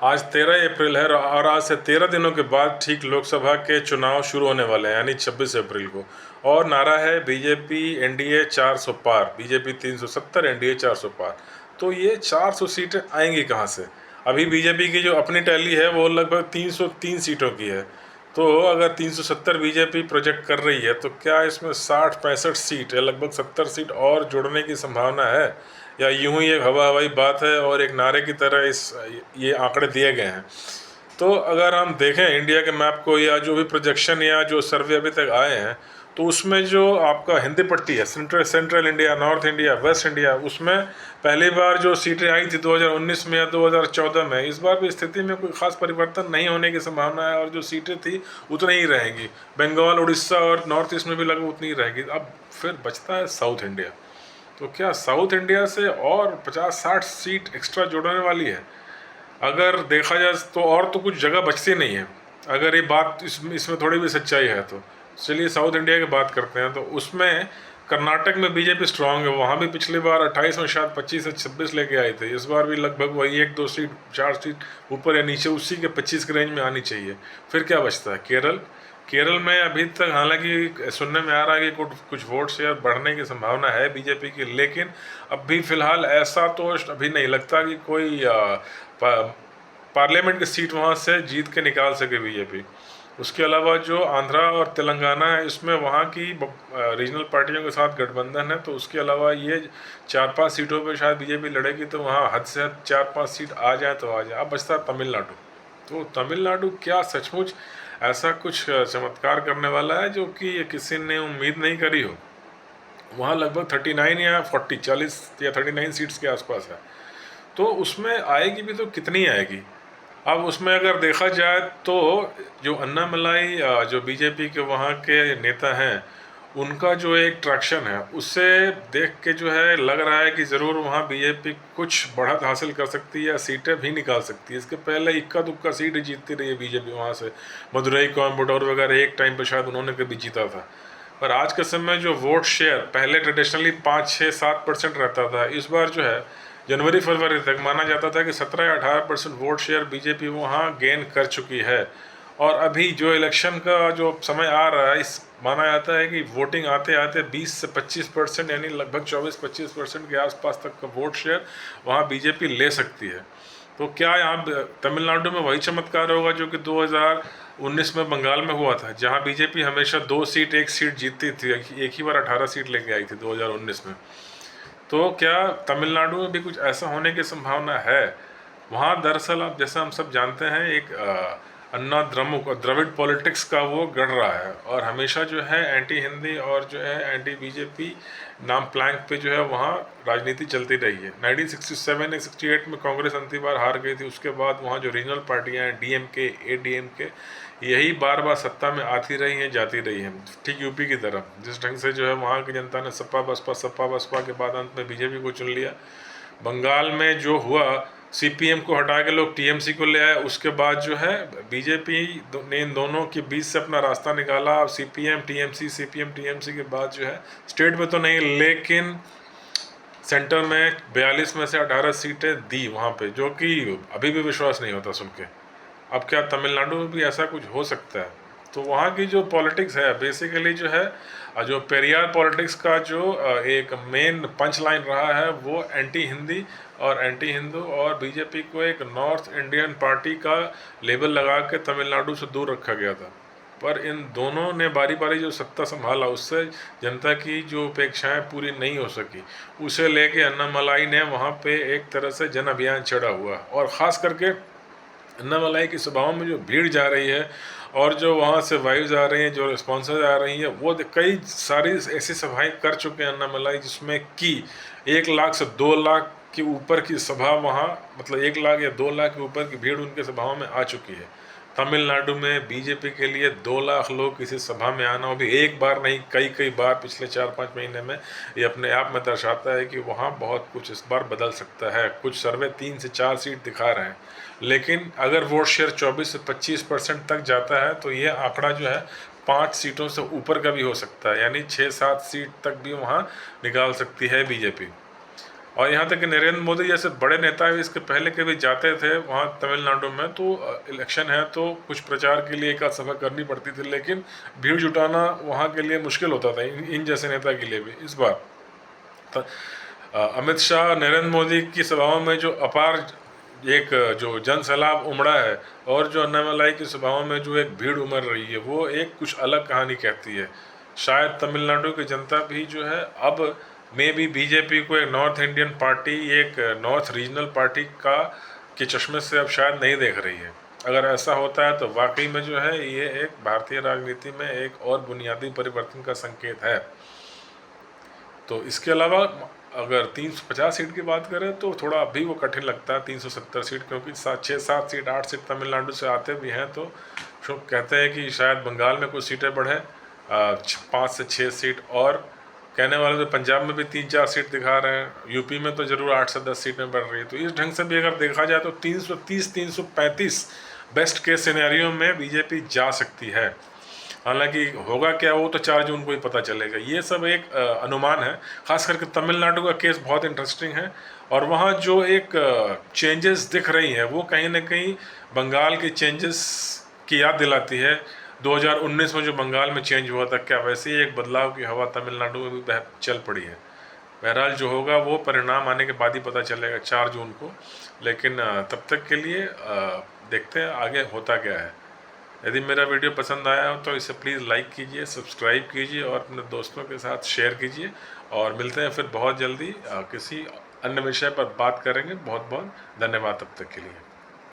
आज 13 अप्रैल है और आज से 13 दिनों के बाद ठीक लोकसभा के चुनाव शुरू होने वाले हैं, यानी 26 अप्रैल को। और नारा है बीजेपी एनडीए 400 पार, बीजेपी 370, एनडीए 400 पार। तो ये 400 सीटें आएंगी कहाँ से? अभी बीजेपी की जो अपनी टैली है वो लगभग 303 सीटों की है। तो अगर 370 बीजेपी प्रोजेक्ट कर रही है, तो क्या इसमें 60-65 सीट या लगभग 70 सीट और जुड़ने की संभावना है, या यूं ही एक हवा हवाई बात है और एक नारे की तरह ये आंकड़े दिए गए हैं? तो अगर हम देखें इंडिया के मैप को, या जो भी प्रोजेक्शन या जो सर्वे अभी तक आए हैं, तो उसमें जो आपका हिंदी पट्टी है, central India, north India, waste India, उसमें पहली बार जो सीटें आई थी 2019 में या 2014 में, इस बार भी स्थिति में कोई खास परिवर्तन नहीं होने की संभावना है और जो सीटें थी उतनी ही रहेंगी। बंगाल, उड़ीसा और नॉर्थ ईस्ट में भी लगभग उतनी ही रहेगी। अब फिर बचता है साउथ इंडिया। तो क्या साउथ इंडिया से और 50-60 सीट एक्स्ट्रा जुड़ने वाली है? अगर देखा जाए तो और तो कुछ जगह बचती नहीं है। अगर ये बात इसमें थोड़ी भी सच्चाई है तो चलिए साउथ इंडिया की बात करते हैं। तो उसमें कर्नाटक में बीजेपी स्ट्रांग है। वहाँ भी पिछली बार 28 में शायद 25 से 26 लेके आए थे। इस बार भी लगभग वही 1-2 सीट, 4 सीट ऊपर या नीचे उसी के 25 के रेंज में आनी चाहिए। फिर क्या बचता है? केरल में अभी तक हालांकि सुनने में आ रहा है कि कुछ कुछ वोट शेयर बढ़ने की संभावना है बीजेपी की, लेकिन अभी फिलहाल ऐसा तो अभी नहीं लगता कि कोई पार्लियामेंट की सीट वहाँ से जीत के निकाल सके बीजेपी। उसके अलावा जो आंध्रा और तेलंगाना है, इसमें वहाँ की रीजनल पार्टियों के साथ गठबंधन है। तो उसके अलावा ये 4-5 सीटों पे शायद बीजेपी लड़ेगी, तो वहाँ हद से हद 4-5 सीट आ जाए तो आ जाए। अब बचता है तमिलनाडु। तो तमिलनाडु क्या सचमुच ऐसा कुछ चमत्कार करने वाला है जो कि किसी ने उम्मीद नहीं करी हो? वहाँ लगभग 39 या 40 या 39 सीट्स के आसपास है। तो उसमें आएगी भी तो कितनी आएगी? अब उसमें अगर देखा जाए तो जो अन्नामलाई, जो बीजेपी के वहाँ के नेता हैं, उनका जो एक ट्रैक्शन है, उससे देख के जो है लग रहा है कि ज़रूर वहाँ बीजेपी कुछ बढ़त हासिल कर सकती है या सीटें भी निकाल सकती है। इसके पहले इक्का दुक्का सीट ही जीतती रही है बीजेपी वहाँ से। मदुरई, कोयम्बटूर वगैरह एक टाइम पर शायद उन्होंने कभी जीता था। पर आज के समय जो वोट शेयर पहले ट्रेडिशनली 5-6-7% रहता था, इस बार जो है जनवरी फरवरी तक माना जाता था कि 17 या 18% वोट शेयर बीजेपी वहाँ गेन कर चुकी है। और अभी जो इलेक्शन का जो समय आ रहा है, इस माना जाता है कि वोटिंग आते आते 20 से 25%, यानी लगभग 24-25% के आसपास तक का वोट शेयर वहाँ बीजेपी ले सकती है। तो क्या यहाँ तमिलनाडु में वही चमत्कार होगा जो कि 2019 में बंगाल में हुआ था, जहाँ बीजेपी हमेशा 2 सीट 1 सीट जीतती थी, एक ही बार 18 सीट लेके आई थी 2019 में? तो क्या तमिलनाडु में भी कुछ ऐसा होने की संभावना है? वहाँ दरअसल आप जैसा हम सब जानते हैं, एक अन्ना द्रमुक और द्रविड़ पॉलिटिक्स का वो गढ़ रहा है, और हमेशा जो है एंटी हिंदी और जो है एंटी बीजेपी नाम प्लैंक पे जो है वहाँ राजनीति चलती रही है। 1967 या 68 में कांग्रेस अंतिम बार हार गई थी। उसके बाद वहाँ जो रीजनल पार्टियाँ हैं, डीएमके, एडीएमके, यही बार बार सत्ता में आती रही हैं, जाती रही हैं, ठीक यूपी की तरह। जिस ढंग से जो है वहाँ की जनता ने सपा बसपा के बाद अंत में बीजेपी को चुन लिया। बंगाल में जो हुआ, सीपीएम को हटा के लोग टीएमसी को ले आए। उसके बाद जो है बीजेपी ने इन दोनों के बीच से अपना रास्ता निकाला। अब सीपीएम टीएमसी के बाद जो है स्टेट में तो नहीं, लेकिन सेंटर में 42 में से 18 सीटें दी वहाँ पे, जो कि अभी भी विश्वास नहीं होता सुन के। अब क्या तमिलनाडु में भी ऐसा कुछ हो सकता है? तो वहाँ की जो पॉलिटिक्स है बेसिकली जो है, जो पेरियार पॉलिटिक्स का जो एक मेन पंच लाइन रहा है, वो एंटी हिंदी और एंटी हिंदू, और बीजेपी को एक नॉर्थ इंडियन पार्टी का लेबल लगा के तमिलनाडु से दूर रखा गया था। पर इन दोनों ने बारी बारी जो सत्ता संभाला, उससे जनता की जो अपेक्षाएं पूरी नहीं हो सकी। उसे लेके अन्नामलाई ने वहाँ पे एक तरह से जन अभियान छेड़ा हुआ, और ख़ास करके अन्नामलाई की सभाओं में जो भीड़ जा रही है और जो वहाँ से वाइव्स आ रही हैं, जो रिस्पॉन्सेज आ रही हैं, वो कई सारी ऐसी सभाएं कर चुके हैं अन्नामलाई, जिसमें कि 1 लाख से 2 लाख के ऊपर की सभा वहाँ, मतलब 1 लाख या 2 लाख के ऊपर की भीड़ उनके सभाओं में आ चुकी है। तमिलनाडु में बीजेपी के लिए 2 लाख लोग किसी सभा में आना, वो भी एक बार नहीं, कई कई बार पिछले 4-5 महीने में, ये अपने आप में दर्शाता है कि वहाँ बहुत कुछ इस बार बदल सकता है। कुछ सर्वे 3 से 4 सीट दिखा रहे हैं, लेकिन अगर वोट शेयर 24 से 25% तक जाता है तो ये आंकड़ा जो है 5 सीटों से ऊपर का भी हो सकता है, यानी 6-7 सीट तक भी वहाँ निकाल सकती है बीजेपी। और यहाँ तक कि नरेंद्र मोदी जैसे बड़े नेता भी इसके पहले कभी जाते थे वहाँ तमिलनाडु में, तो इलेक्शन है तो कुछ प्रचार के लिए एक आध सभा करनी पड़ती थी, लेकिन भीड़ जुटाना वहाँ के लिए मुश्किल होता था इन जैसे नेता के लिए भी। इस बार अमित शाह, नरेंद्र मोदी की सभाओं में जो अपार एक जो जन सैलाब उमड़ा है और जो अन्नामलाई की सभाओं में जो एक भीड़ उमड़ रही है, वो एक कुछ अलग कहानी कहती है। शायद तमिलनाडु की जनता भी जो है अब मे भी बीजेपी को एक नॉर्थ इंडियन पार्टी, एक नॉर्थ रीजनल पार्टी के चश्मे से अब शायद नहीं देख रही है। अगर ऐसा होता है तो वाकई में जो है ये एक भारतीय राजनीति में एक और बुनियादी परिवर्तन का संकेत है। तो इसके अलावा अगर 350 सीट की बात करें तो थोड़ा अभी वो कठिन लगता है 370 सीट, क्योंकि 6-7 सीट 8 सीट तमिलनाडु से आते भी हैं। तो कहते हैं कि शायद बंगाल में कुछ सीटें बढ़े 5 से 6 सीट, और कहने वाले तो पंजाब में भी 3-4 सीट दिखा रहे हैं, यूपी में तो ज़रूर 8 से 10 सीटें बढ़ रही है। तो इस ढंग से भी अगर देखा जाए तो 330-335 बेस्ट केस सिनेरियो में बीजेपी जा सकती है। हालांकि होगा क्या वो तो 4 जून को ही पता चलेगा। ये सब एक अनुमान है। खास करके तमिलनाडु का केस बहुत इंटरेस्टिंग है, और वहाँ जो एक चेंजेस दिख रही हैं वो कहीं ना कहीं बंगाल के चेंजेस की याद दिलाती है। 2019 में जो बंगाल में चेंज हुआ था, क्या वैसे ही एक बदलाव की हवा तमिलनाडु में भी चल पड़ी है। बहरहाल जो होगा वो परिणाम आने के बाद ही पता चलेगा 4 जून को। लेकिन तब तक के लिए देखते हैं आगे होता क्या है। यदि मेरा वीडियो पसंद आया हो तो इसे प्लीज़ लाइक कीजिए, सब्सक्राइब कीजिए और अपने दोस्तों के साथ शेयर कीजिए। और मिलते हैं फिर बहुत जल्दी किसी अन्य विषय पर बात करेंगे। बहुत बहुत धन्यवाद तब तक के लिए।